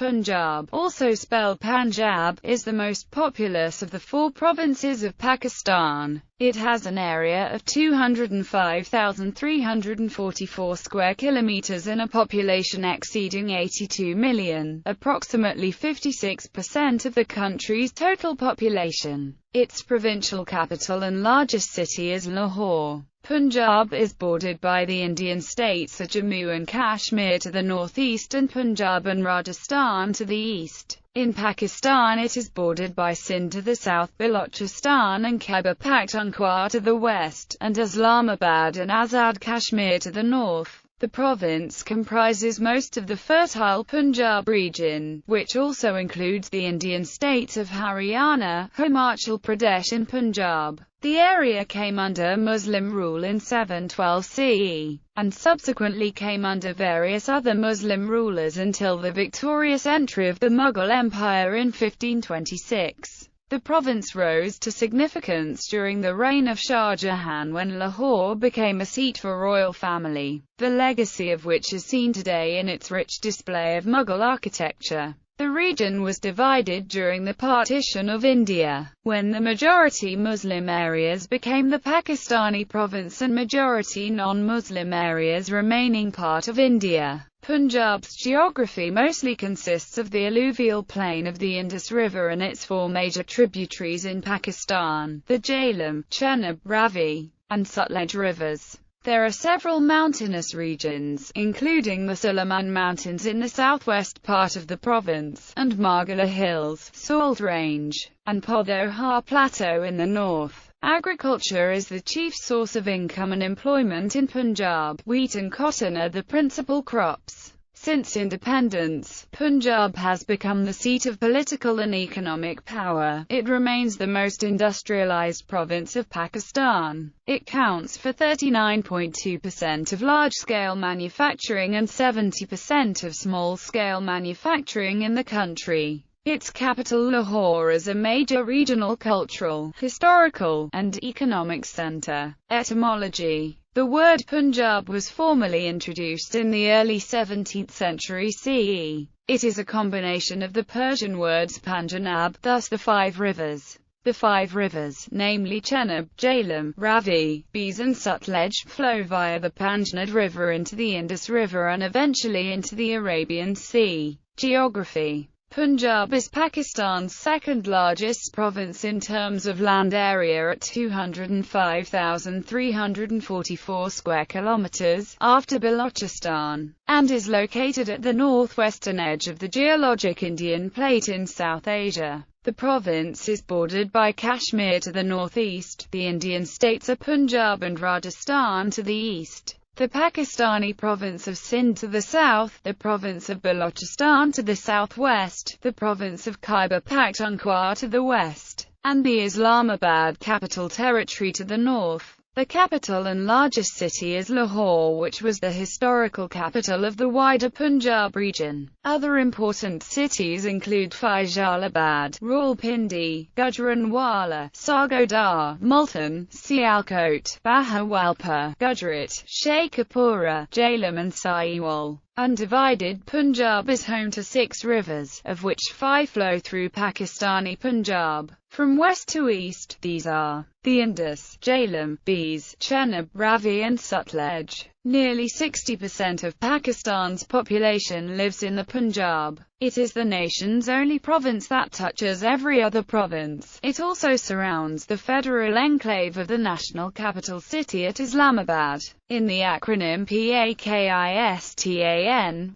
Punjab, also spelled Punjab, is the most populous of the 4 provinces of Pakistan. It has an area of 205,344 square kilometers and a population exceeding 82 million, approximately 56% of the country's total population. Its provincial capital and largest city is Lahore. Punjab is bordered by the Indian states of Jammu and Kashmir to the northeast and Punjab and Rajasthan to the east. In Pakistan it is bordered by Sindh to the south, Balochistan and Khyber Pakhtunkhwa to the west, and Islamabad and Azad Kashmir to the north. The province comprises most of the fertile Punjab region, which also includes the Indian states of Haryana, Himachal Pradesh and Punjab. The area came under Muslim rule in 712 CE, and subsequently came under various other Muslim rulers until the victorious entry of the Mughal Empire in 1526. The province rose to significance during the reign of Shah Jahan when Lahore became a seat for royal family, the legacy of which is seen today in its rich display of Mughal architecture. The region was divided during the partition of India, when the majority Muslim areas became the Pakistani province and majority non-Muslim areas remaining part of India. Punjab's geography mostly consists of the alluvial plain of the Indus River and its 4 major tributaries in Pakistan, the Jhelum, Chenab, Ravi, and Sutlej rivers. There are several mountainous regions, including the Sulayman Mountains in the southwest part of the province, and Margala Hills, Salt Range, and Podhohar Plateau in the north. Agriculture is the chief source of income and employment in Punjab. Wheat and cotton are the principal crops. Since independence, Punjab has become the seat of political and economic power. It remains the most industrialized province of Pakistan. It counts for 39.2% of large-scale manufacturing and 70% of small-scale manufacturing in the country. Its capital Lahore is a major regional cultural, historical, and economic center. Etymology. The word Punjab was formally introduced in the early 17th century CE. It is a combination of the Persian words Panjanab, thus the 5 rivers. The 5 rivers, namely Chenab, Jhelum, Ravi, Beas and Sutlej, flow via the Panjnad River into the Indus River and eventually into the Arabian Sea. Geography. Punjab is Pakistan's second largest province in terms of land area at 205,344 square kilometers, after Balochistan, and is located at the northwestern edge of the geologic Indian Plate in South Asia. The province is bordered by Kashmir to the northeast, the Indian states are Punjab and Rajasthan to the east, the Pakistani province of Sindh to the south, the province of Balochistan to the southwest, the province of Khyber Pakhtunkhwa to the west, and the Islamabad Capital Territory to the north. The capital and largest city is Lahore, which was the historical capital of the wider Punjab region. Other important cities include Faisalabad, Rawalpindi, Gujranwala, Sargodha, Multan, Sialkot, Bahawalpur, Gujarat, Sheikhupura, Jhelum and Sahiwal. Undivided Punjab is home to 6 rivers, of which 5 flow through Pakistani Punjab. From west to east, these are the Indus, Jhelum, Beas, Chenab, Ravi and Sutlej. Nearly 60% of Pakistan's population lives in the Punjab. It is the nation's only province that touches every other province. It also surrounds the federal enclave of the national capital city at Islamabad. In the acronym PAKISTAN,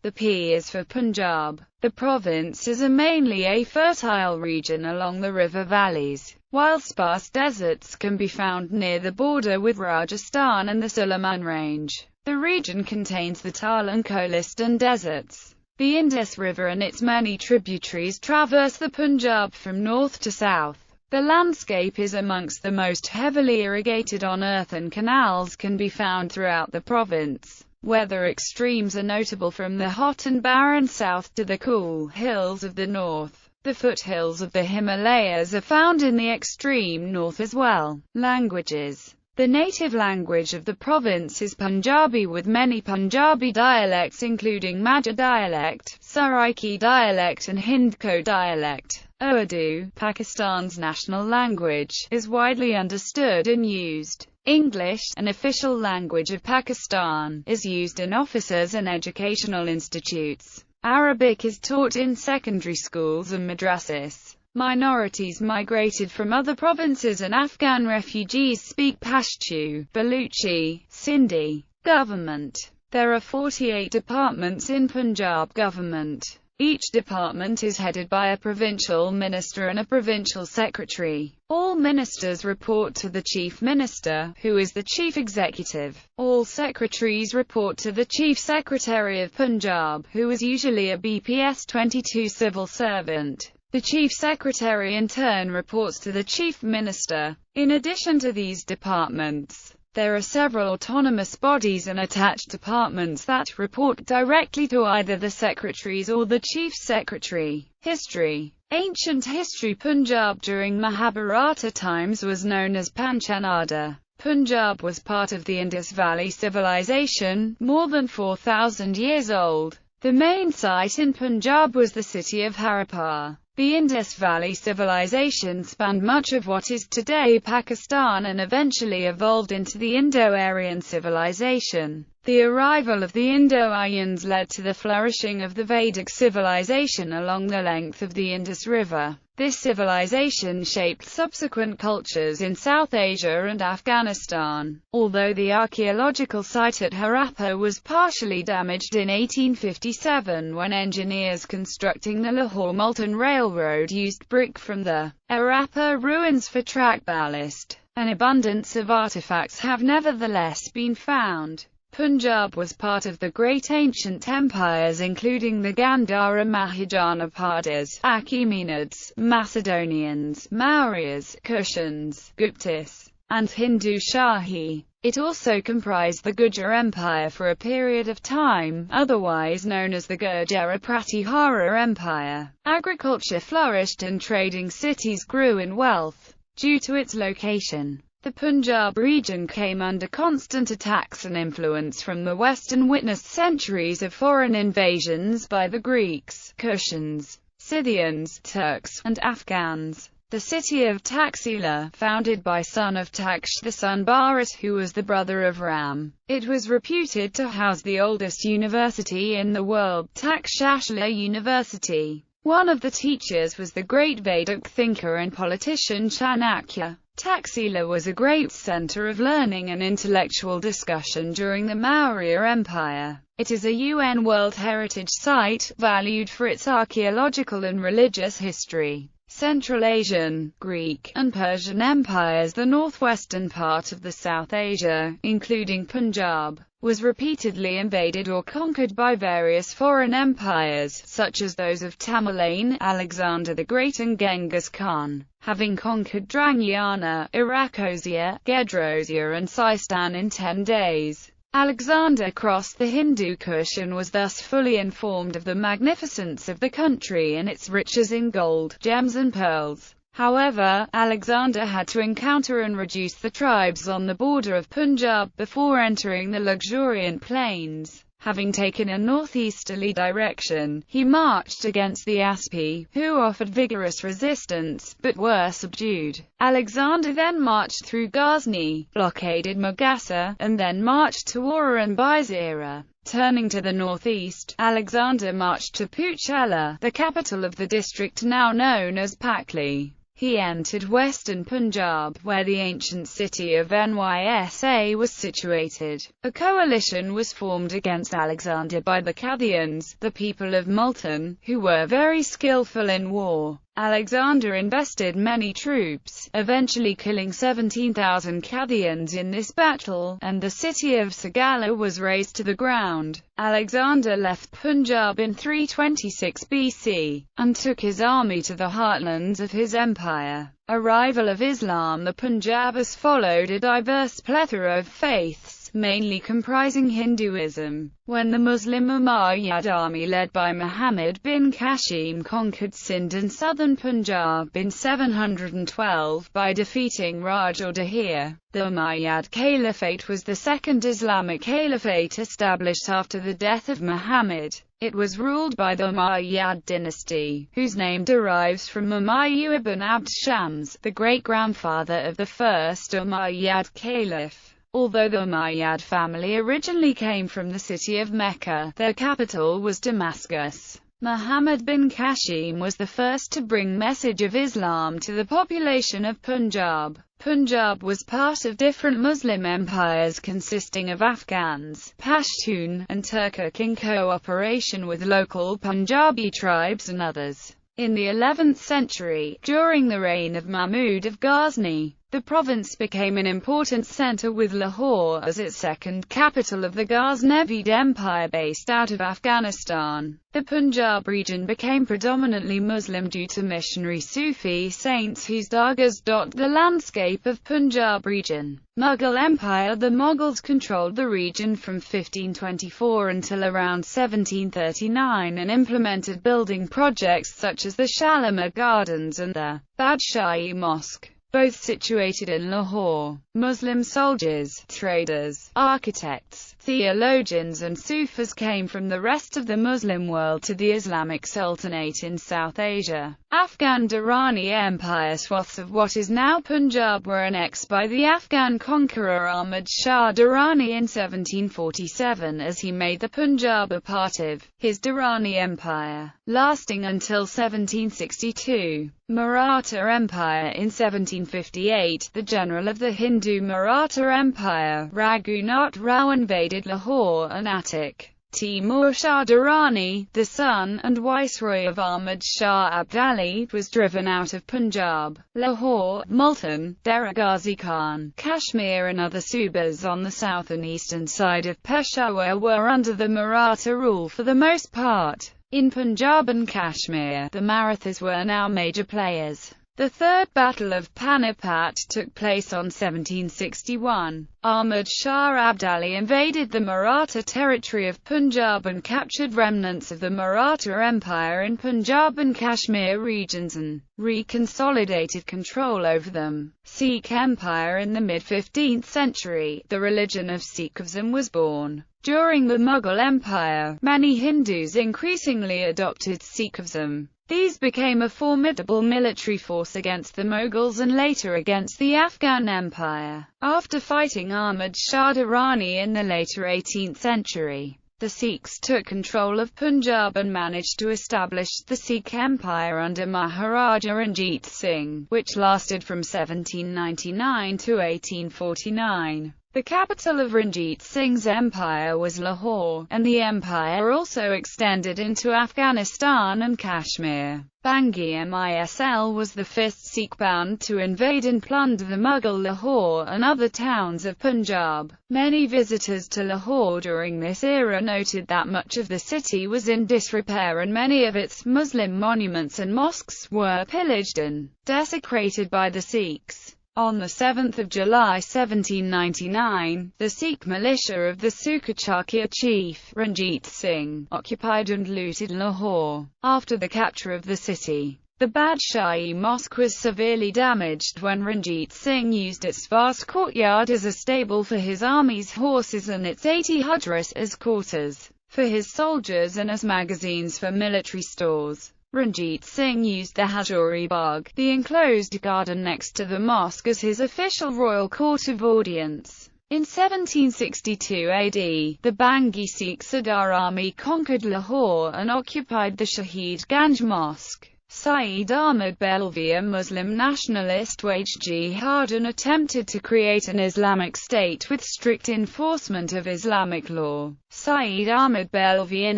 the P is for Punjab. The province is mainly a fertile region along the river valleys, while sparse deserts can be found near the border with Rajasthan and the Sulayman Range. The region contains the Thar and Kholistan deserts. The Indus River and its many tributaries traverse the Punjab from north to south. The landscape is amongst the most heavily irrigated on earth and canals can be found throughout the province. Weather extremes are notable from the hot and barren south to the cool hills of the north. The foothills of the Himalayas are found in the extreme north as well. Languages. The native language of the province is Punjabi, with many Punjabi dialects including Majha dialect, Saraiki dialect and Hindko dialect. Urdu, Pakistan's national language, is widely understood and used. English, an official language of Pakistan, is used in offices and educational institutes. Arabic is taught in secondary schools and madrasas. Minorities migrated from other provinces and Afghan refugees speak Pashto, Baluchi, Sindhi. Government. There are 48 departments in Punjab government. Each department is headed by a provincial minister and a provincial secretary. All ministers report to the chief minister, who is the chief executive. All secretaries report to the chief secretary of Punjab, who is usually a BPS 22 civil servant. The Chief Secretary in turn reports to the Chief Minister. In addition to these departments, there are several autonomous bodies and attached departments that report directly to either the secretaries or the Chief Secretary. History. Ancient history. Punjab during Mahabharata times was known as Panchanada. Punjab was part of the Indus Valley Civilization, more than 4,000 years old. The main site in Punjab was the city of Harappa. The Indus Valley Civilization spanned much of what is today Pakistan and eventually evolved into the Indo-Aryan civilization. The arrival of the Indo-Aryans led to the flourishing of the Vedic civilization along the length of the Indus River. This civilization shaped subsequent cultures in South Asia and Afghanistan. Although the archaeological site at Harappa was partially damaged in 1857 when engineers constructing the Lahore-Multan Railroad used brick from the Harappa ruins for track ballast, an abundance of artifacts have nevertheless been found. Punjab was part of the great ancient empires including the Gandhara Mahajanapadas, Achaemenids, Macedonians, Mauryas, Kushans, Guptas, and Hindu Shahi. It also comprised the Gujar Empire for a period of time, otherwise known as the Gurjara Pratihara Empire. Agriculture flourished and trading cities grew in wealth. Due to its location, the Punjab region came under constant attacks and influence from the West and witnessed centuries of foreign invasions by the Greeks, Kushans, Scythians, Turks, and Afghans. The city of Taxila, founded by son of Taksh the son Bharat, who was the brother of Ram. It was reputed to house the oldest university in the world, Takshashila University. One of the teachers was the great Vedic thinker and politician Chanakya. Taxila was a great center of learning and intellectual discussion during the Maurya Empire. It is a UN World Heritage Site, valued for its archaeological and religious history. Central Asian, Greek, and Persian empires. The northwestern part of the South Asia, including Punjab, was repeatedly invaded or conquered by various foreign empires, such as those of Tamerlane, Alexander the Great and Genghis Khan. Having conquered Drangyana, Arachosia, Gedrosia and Sistan in 10 days, Alexander crossed the Hindu Kush and was thus fully informed of the magnificence of the country and its riches in gold, gems and pearls. However, Alexander had to encounter and reduce the tribes on the border of Punjab before entering the luxuriant plains. Having taken a northeasterly direction, he marched against the Aspi, who offered vigorous resistance, but were subdued. Alexander then marched through Ghazni, blockaded Magassar, and then marched to Aura and Bizera. Turning to the northeast, Alexander marched to Puchela, the capital of the district now known as Pakli. He entered western Punjab, where the ancient city of Nysa was situated. A coalition was formed against Alexander by the Kathians, the people of Multan, who were very skillful in war. Alexander invested many troops, eventually killing 17,000 Kathians in this battle, and the city of Sagala was razed to the ground. Alexander left Punjab in 326 BC, and took his army to the heartlands of his empire. Arrival of Islam. The Punjabis followed a diverse plethora of faiths, mainly comprising Hinduism. When the Muslim Umayyad army led by Muhammad bin Qasim conquered Sindh and southern Punjab in 712 by defeating Raja Dahir, the Umayyad Caliphate was the second Islamic caliphate established after the death of Muhammad. It was ruled by the Umayyad dynasty, whose name derives from Umayya ibn Abd Shams, the great-grandfather of the first Umayyad caliph. Although the Umayyad family originally came from the city of Mecca, their capital was Damascus. Muhammad bin Qasim was the first to bring message of Islam to the population of Punjab. Punjab was part of different Muslim empires consisting of Afghans, Pashtun, and Turkic in cooperation with local Punjabi tribes and others. In the 11th century, during the reign of Mahmud of Ghazni, the province became an important centre with Lahore as its second capital of the Ghaznavid Empire based out of Afghanistan. The Punjab region became predominantly Muslim due to missionary Sufi saints whose dargahs dot the landscape of Punjab region. Mughal Empire. The Mughals controlled the region from 1524 until around 1739 and implemented building projects such as the Shalimar Gardens and the Badshahi Mosque, both situated in Lahore. Muslim soldiers, traders, architects, theologians and Sufis came from the rest of the Muslim world to the Islamic Sultanate in South Asia. Afghan Durrani Empire. Swaths of what is now Punjab were annexed by the Afghan conqueror Ahmad Shah Durrani in 1747 as he made the Punjab a part of his Durrani Empire, lasting until 1762. Maratha Empire. In 1758, the general of the Hindu Maratha Empire, Raghunath Rao, invaded Lahore and Attic. Timur Shah Durrani, the son and viceroy of Ahmad Shah Abdali, was driven out of Punjab. Lahore, Multan, Dera Ghazi Khan, Kashmir and other subas on the south and eastern side of Peshawar were under the Maratha rule for the most part. In Punjab and Kashmir, the Marathas were now major players. The Third Battle of Panipat took place on 1761. Ahmad Shah Abdali invaded the Maratha territory of Punjab and captured remnants of the Maratha Empire in Punjab and Kashmir regions and reconsolidated control over them. Sikh Empire. In the mid-15th century, the religion of Sikhism was born. During the Mughal Empire, many Hindus increasingly adopted Sikhism. These became a formidable military force against the Mughals and later against the Afghan Empire. After fighting Ahmad Shah Durrani in the later 18th century, the Sikhs took control of Punjab and managed to establish the Sikh Empire under Maharaja Ranjit Singh, which lasted from 1799 to 1849. The capital of Ranjit Singh's empire was Lahore, and the empire also extended into Afghanistan and Kashmir. Bhangi Misl was the fifth Sikh band to invade and plunder the Mughal Lahore and other towns of Punjab. Many visitors to Lahore during this era noted that much of the city was in disrepair and many of its Muslim monuments and mosques were pillaged and desecrated by the Sikhs. On 7 July 1799, the Sikh militia of the Sukachakya chief, Ranjit Singh, occupied and looted Lahore. After the capture of the city, the Badshahi Mosque was severely damaged when Ranjit Singh used its vast courtyard as a stable for his army's horses and its 80 hujras as quarters for his soldiers and as magazines for military stores. Ranjit Singh used the Hajuri Bagh, the enclosed garden next to the mosque, as his official royal court of audience. In 1762 AD, the Bhangi Sikh Sardar army conquered Lahore and occupied the Shahid Ganj Mosque. Sayyid Ahmad Belvi, a Muslim nationalist, waged jihad and attempted to create an Islamic state with strict enforcement of Islamic law. Sayyid Ahmad Belvi in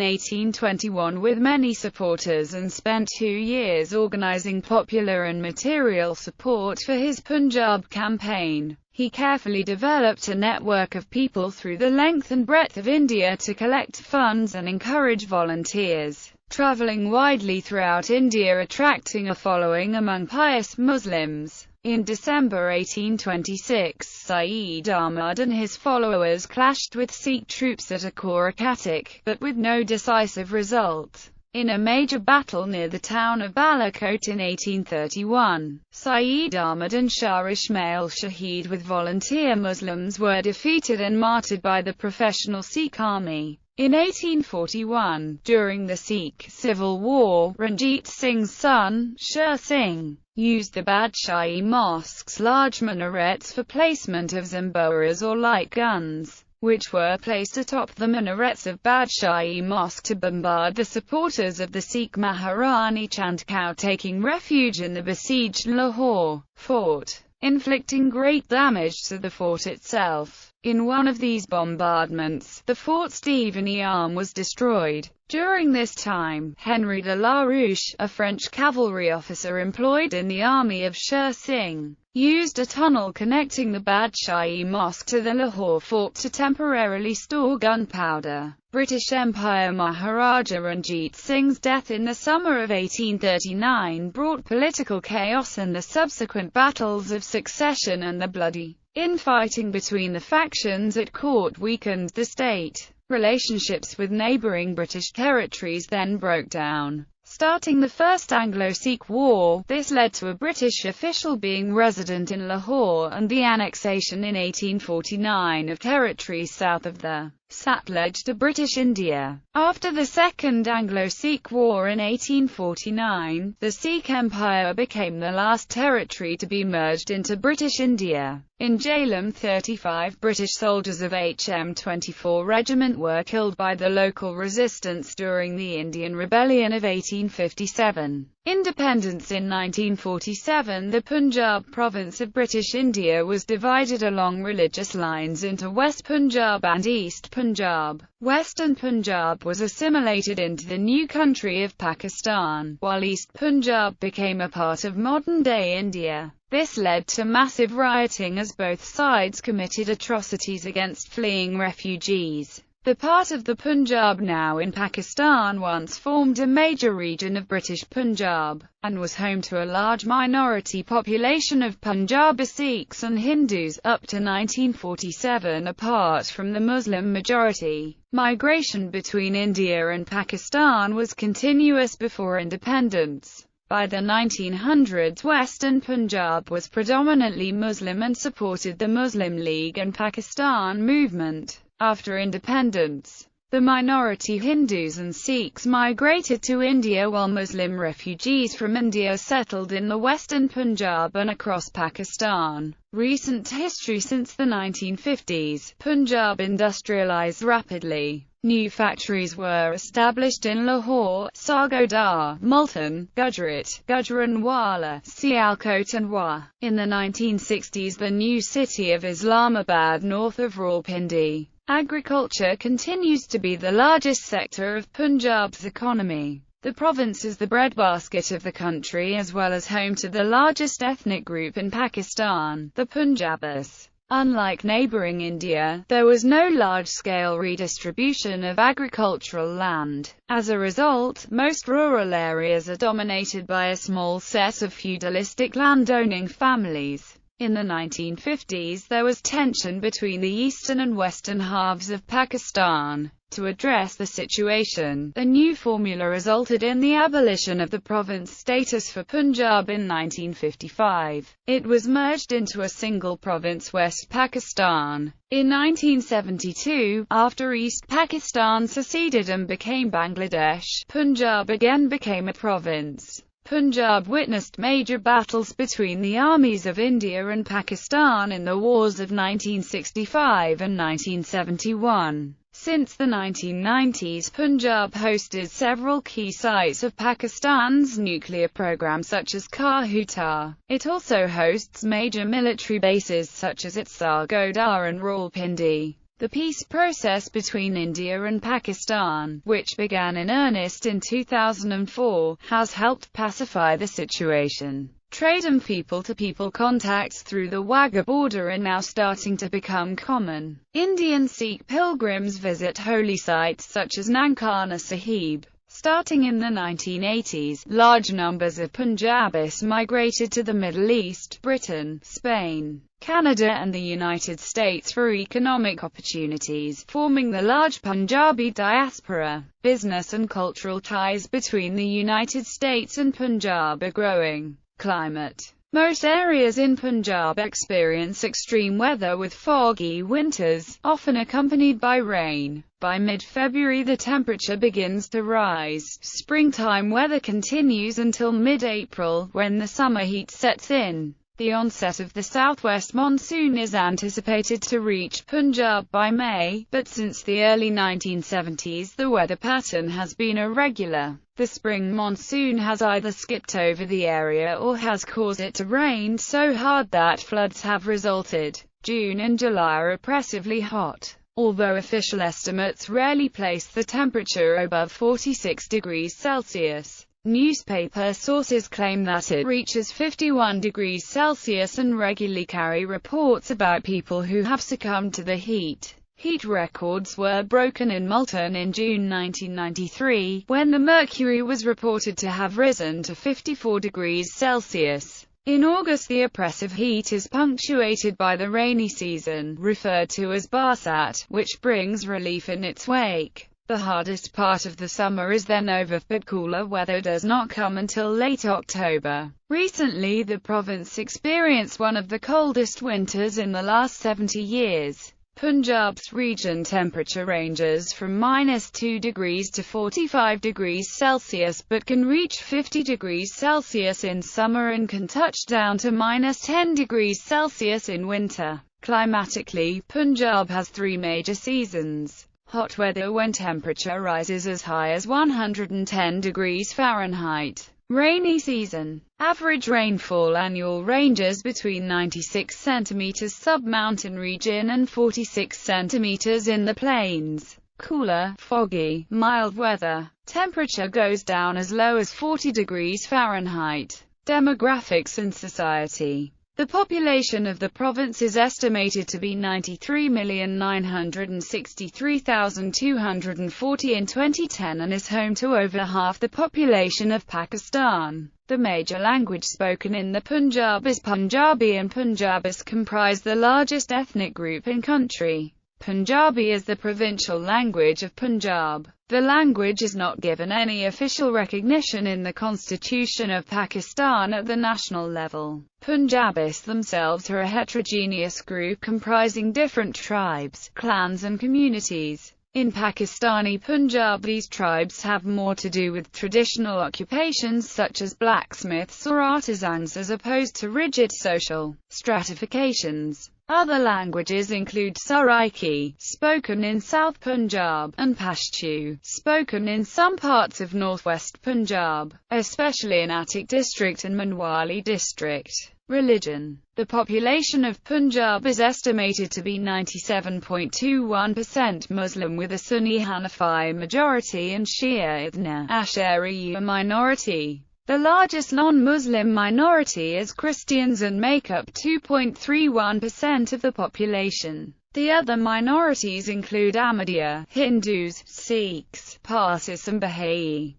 1821 with many supporters and spent 2 years organizing popular and material support for his Punjab campaign. He carefully developed a network of people through the length and breadth of India to collect funds and encourage volunteers, traveling widely throughout India, attracting a following among pious Muslims. In December 1826, Saeed Ahmad and his followers clashed with Sikh troops at Akoracatic, but with no decisive result. In a major battle near the town of Balakot in 1831, Saeed Ahmad and Shah Ismail Shahid with volunteer Muslims were defeated and martyred by the professional Sikh army. In 1841, during the Sikh Civil War, Ranjit Singh's son, Sher Singh, used the Badshahi Mosque's large minarets for placement of zamboras or light guns, which were placed atop the minarets of Badshahi Mosque to bombard the supporters of the Sikh Maharani Chandkau taking refuge in the besieged Lahore fort, inflicting great damage to the fort itself. In one of these bombardments, the fort's Steveney arm was destroyed. During this time, Henry de la Roche, a French cavalry officer employed in the army of Sher Singh, used a tunnel connecting the Badshahi Mosque to the Lahore fort to temporarily store gunpowder. British Empire Maharaja Ranjit Singh's death in the summer of 1839 brought political chaos, and the subsequent battles of succession and the bloody infighting between the factions at court weakened the state. Relationships with neighbouring British territories then broke down. Starting the First Anglo-Sikh War, this led to a British official being resident in Lahore and the annexation in 1849 of territories south of the Satluj to British India. After the Second Anglo-Sikh War in 1849, the Sikh Empire became the last territory to be merged into British India. In Jhelum, 35 British soldiers of HM 24 Regiment were killed by the local resistance during the Indian Rebellion of 1857. Independence in 1947, the Punjab province of British India was divided along religious lines into West Punjab and East Punjab. Western Punjab was assimilated into the new country of Pakistan, while East Punjab became a part of modern-day India. This led to massive rioting as both sides committed atrocities against fleeing refugees. The part of the Punjab now in Pakistan once formed a major region of British Punjab, and was home to a large minority population of Punjabi Sikhs and Hindus, up to 1947 apart from the Muslim majority. Migration between India and Pakistan was continuous before independence. By the 1900s, Western Punjab was predominantly Muslim and supported the Muslim League and Pakistan movement. After independence, the minority Hindus and Sikhs migrated to India, while Muslim refugees from India settled in the Western Punjab and across Pakistan. Recent history: since the 1950s, Punjab industrialized rapidly. New factories were established in Lahore, Sargodha, Multan, Gujarat, Gujranwala, Sialkot and Wah. In the 1960s, the new city of Islamabad north of Rawalpindi. Agriculture continues to be the largest sector of Punjab's economy. The province is the breadbasket of the country as well as home to the largest ethnic group in Pakistan, the Punjabis. Unlike neighbouring India, there was no large-scale redistribution of agricultural land. As a result, most rural areas are dominated by a small set of feudalistic landowning families. In the 1950s, there was tension between the eastern and western halves of Pakistan. To address the situation, a new formula resulted in the abolition of the province status for Punjab in 1955. It was merged into a single province, West Pakistan. In 1972, after East Pakistan seceded and became Bangladesh, Punjab again became a province. Punjab witnessed major battles between the armies of India and Pakistan in the wars of 1965 and 1971. Since the 1990s, Punjab hosted several key sites of Pakistan's nuclear program such as Kahuta. It also hosts major military bases such as at Sargodha and Rawalpindi. The peace process between India and Pakistan, which began in earnest in 2004, has helped pacify the situation. Trade and people-to-people contacts through the Wagah border are now starting to become common. Indian Sikh pilgrims visit holy sites such as Nankana Sahib, Starting in the 1980s, large numbers of Punjabis migrated to the Middle East, Britain, Spain, Canada and the United States for economic opportunities, forming the large Punjabi diaspora. Business and cultural ties between the United States and Punjab are growing. Climate. Most areas in Punjab experience extreme weather with foggy winters, often accompanied by rain. By mid-February the temperature begins to rise. Springtime weather continues until mid-April, when the summer heat sets in. The onset of the southwest monsoon is anticipated to reach Punjab by May, but since the early 1970s the weather pattern has been irregular. The spring monsoon has either skipped over the area or has caused it to rain so hard that floods have resulted. June and July are oppressively hot, although official estimates rarely place the temperature above 46 degrees Celsius. Newspaper sources claim that it reaches 51 degrees Celsius and regularly carry reports about people who have succumbed to the heat. Heat records were broken in Multan in June 1993, when the mercury was reported to have risen to 54 degrees Celsius. In August the oppressive heat is punctuated by the rainy season, referred to as Barsat, which brings relief in its wake. The hardest part of the summer is then over, but cooler weather does not come until late October. Recently the province experienced one of the coldest winters in the last 70 years. Punjab's region temperature ranges from -2 degrees to 45 degrees Celsius but can reach 50 degrees Celsius in summer and can touch down to -10 degrees Celsius in winter. Climatically, Punjab has three major seasons. Hot weather when temperature rises as high as 110 degrees Fahrenheit. Rainy season. Average rainfall annual ranges between 96 cm sub-mountain region and 46 cm in the plains. Cooler, foggy, mild weather. Temperature goes down as low as 40 degrees Fahrenheit. Demographics and society. The population of the province is estimated to be 93,963,240 in 2010 and is home to over half the population of Pakistan. The major language spoken in the Punjab is Punjabi, and Punjabis comprise the largest ethnic group in country. Punjabi is the provincial language of Punjab. The language is not given any official recognition in the Constitution of Pakistan at the national level. Punjabis themselves are a heterogeneous group comprising different tribes, clans and communities. In Pakistani Punjab, these tribes have more to do with traditional occupations such as blacksmiths or artisans as opposed to rigid social stratifications. Other languages include Saraiki, spoken in South Punjab, and Pashto, spoken in some parts of northwest Punjab, especially in Attic district and Manwali district. Religion. The population of Punjab is estimated to be 97.21% Muslim, with a Sunni Hanafi majority and Shia Ithna Ashari a minority. The largest non-Muslim minority is Christians and make up 2.31% of the population. The other minorities include Ahmadiyya, Hindus, Sikhs, Parsis and Baha'i.